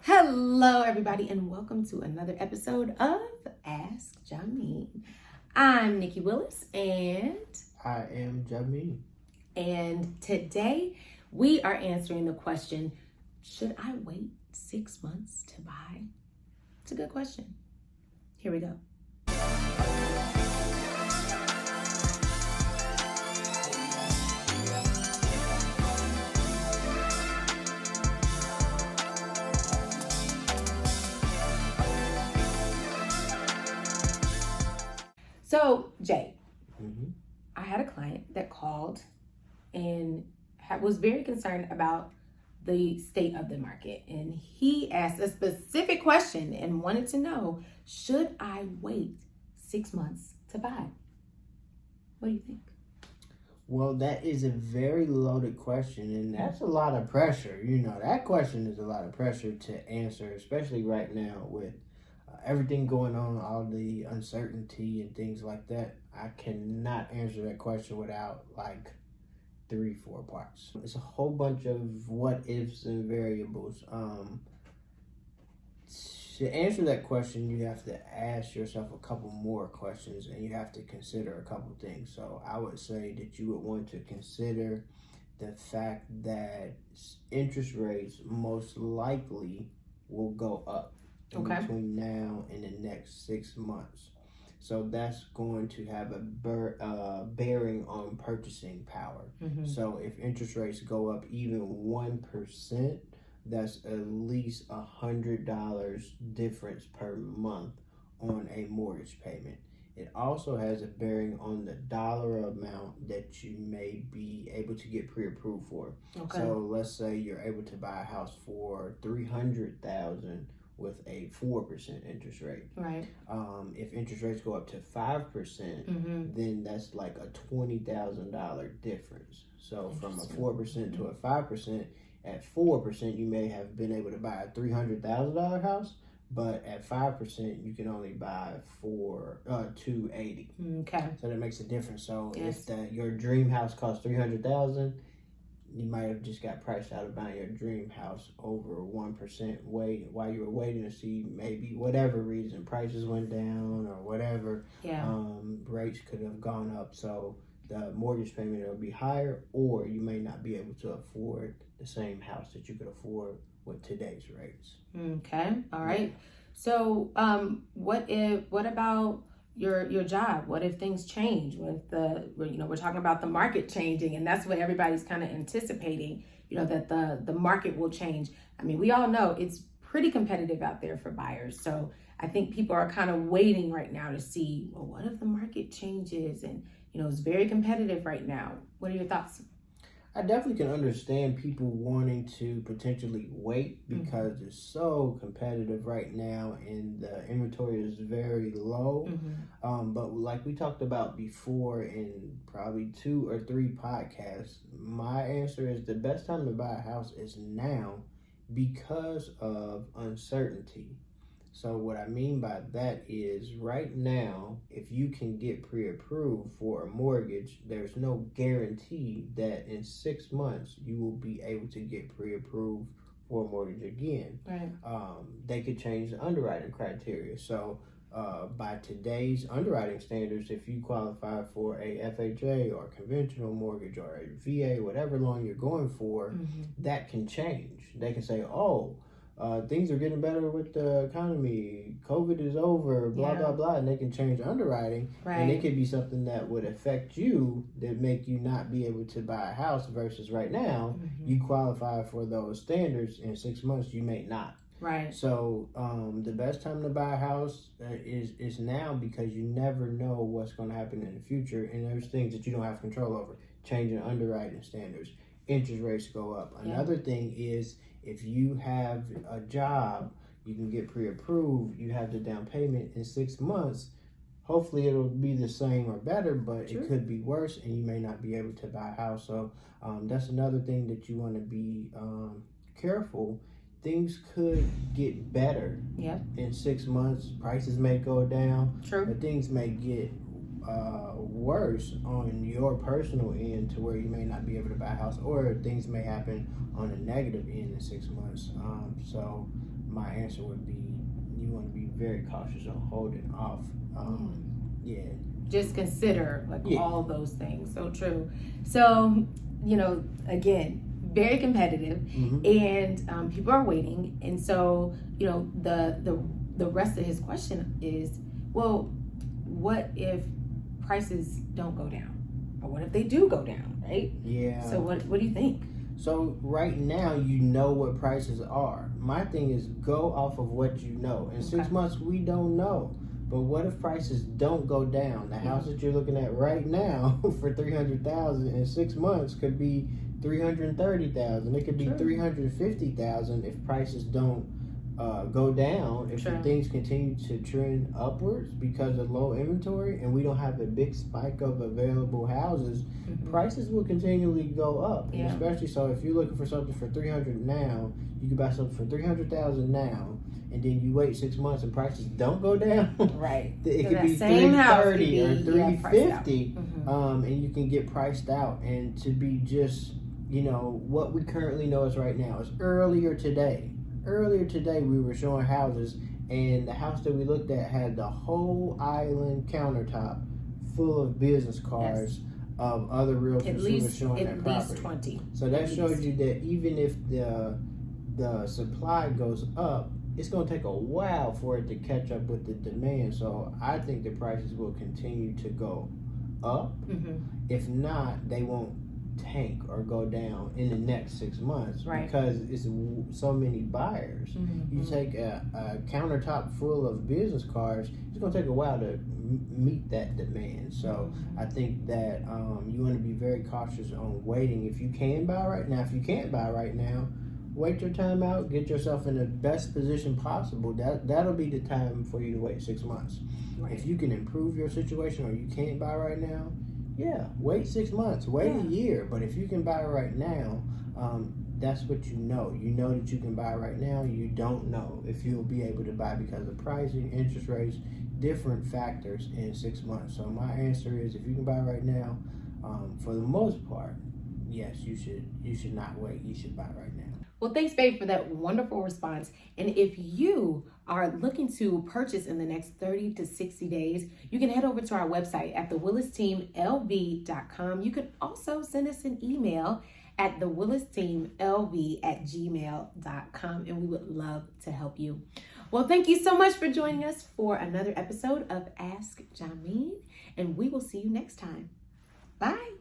Hello, everybody, and welcome to another episode of Ask Jameen. I'm Nikki Willis, and I am Jameen. And today we are answering the question, should I wait 6 months to buy? It's a good question. Here we go. So, Jay, I had a client that called and was very concerned about the state of the market. And he asked a specific question and wanted to know, should I wait 6 months to buy? What do you think? Well, that is a very loaded question, and that's a lot of pressure. That question is a lot of pressure to answer, especially right now with everything going on, all the uncertainty and things like that. I cannot answer that question without like 3-4 parts. It's a whole bunch of what ifs and variables. To answer that question, you have to ask yourself a couple more questions, and you have to consider a couple things. So I would say that you would want to consider the fact that interest rates most likely will go up between now and the next 6 months. So that's going to have a bearing on purchasing power. So if interest rates go up even 1%, that's at least $100 difference per month on a mortgage payment. It also has a bearing on the dollar amount that you may be able to get pre-approved for. So let's say you're able to buy a house for $300,000 with a 4% interest rate. Right. If interest rates go up to 5%, then that's like a $20,000 difference. So from a 4% to a 5%, at 4%, you may have been able to buy a $300,000 house, but at 5%, you can only buy for $280,000. Okay. So that makes a difference. So if your dream house costs $300,000, you might have just got priced out of buying your dream house over 1% while you were waiting to see maybe whatever reason prices went down or whatever. Rates could have gone up, so the mortgage payment will be higher, or you may not be able to afford the same house that you could afford with today's rates. Okay. All right. So what about your job? What if things change? What if we're talking about the market changing, and that's what everybody's kind of anticipating, that the market will change. I mean, we all know it's pretty competitive out there for buyers. So I think people are kind of waiting right now to see, well, what if the market changes? And, it's very competitive right now. What are your thoughts? I definitely can understand people wanting to potentially wait because it's so competitive right now and the inventory is very low. But like we talked about before in probably 2 or 3 podcasts, my answer is the best time to buy a house is now because of uncertainty. So what I mean by that is right now, if you can get pre-approved for a mortgage, there's no guarantee that in 6 months you will be able to get pre-approved for a mortgage again. Right. They could change the underwriting criteria. So by today's underwriting standards, if you qualify for a FHA or conventional mortgage or a VA, whatever loan you're going for, that can change. They can say, things are getting better with the economy, COVID is over, blah, blah, blah, and they can change underwriting. Right. And it could be something that would affect you that make you not be able to buy a house versus right now, you qualify for those standards. In 6 months, you may not. Right. So the best time to buy a house is now because you never know what's going to happen in the future. And there's things that you don't have control over. Changing underwriting standards. Interest rates go up. Another thing is if you have a job, you can get pre-approved. You have the down payment in 6 months. Hopefully it'll be the same or better, but it could be worse and you may not be able to buy a house. So that's another thing that you want to be careful. Things could get better in 6 months. Prices may go down, but things may get worse on your personal end to where you may not be able to buy a house, or things may happen on a negative end in 6 months. So my answer would be you want to be very cautious on holding off. Yeah. Just consider Yeah. all those things. So true. So, again, very competitive, and people are waiting. And so, the rest of his question is, well, what if prices don't go down? Or what if they do go down, right? Yeah. So what do you think? So right now, you know what prices are. My thing is go off of what you know. In 6 months, we don't know. But what if prices don't go down? The house that you're looking at right now for $300,000 in 6 months could be $330,000. It could be $350,000 if prices don't go down. If things continue to trend upwards because of low inventory and we don't have a big spike of available houses, prices will continually go up. And especially so if you're looking for something for $300,000 now, you can buy something for $300,000 now. And then you wait 6 months and prices don't go down. Right. It could be $330,000 or $350,000, and you can get priced out. And to be just, what we currently know is right now is earlier today, we were showing houses, and the house that we looked at had the whole island countertop full of business cards of other realtors who were showing that property. At least 20. So that shows you that even if the supply goes up, it's going to take a while for it to catch up with the demand. So I think the prices will continue to go up. If not, they won't tank or go down in the next 6 months because it's so many buyers. You take a countertop full of business cards, it's going to take a while to meet that demand. So I think that you want to be very cautious on waiting. If you can buy right now, if you can't buy right now, wait your time out, get yourself in the best position possible. That'll be the time for you to wait 6 months. If you can improve your situation or you can't buy right now, wait 6 months, wait a year. But if you can buy right now, that's what you know. You know that you can buy right now. You don't know if you'll be able to buy because of pricing, interest rates, different factors in 6 months. So my answer is if you can buy right now, for the most part, yes, you should not wait. You should buy right now. Well, thanks, babe, for that wonderful response. And if you are looking to purchase in the next 30 to 60 days, you can head over to our website at thewillisteamlv.com. You can also send us an email at thewillisteamlv@gmail.com, and we would love to help you. Well, thank you so much for joining us for another episode of Ask Jameen, and we will see you next time. Bye.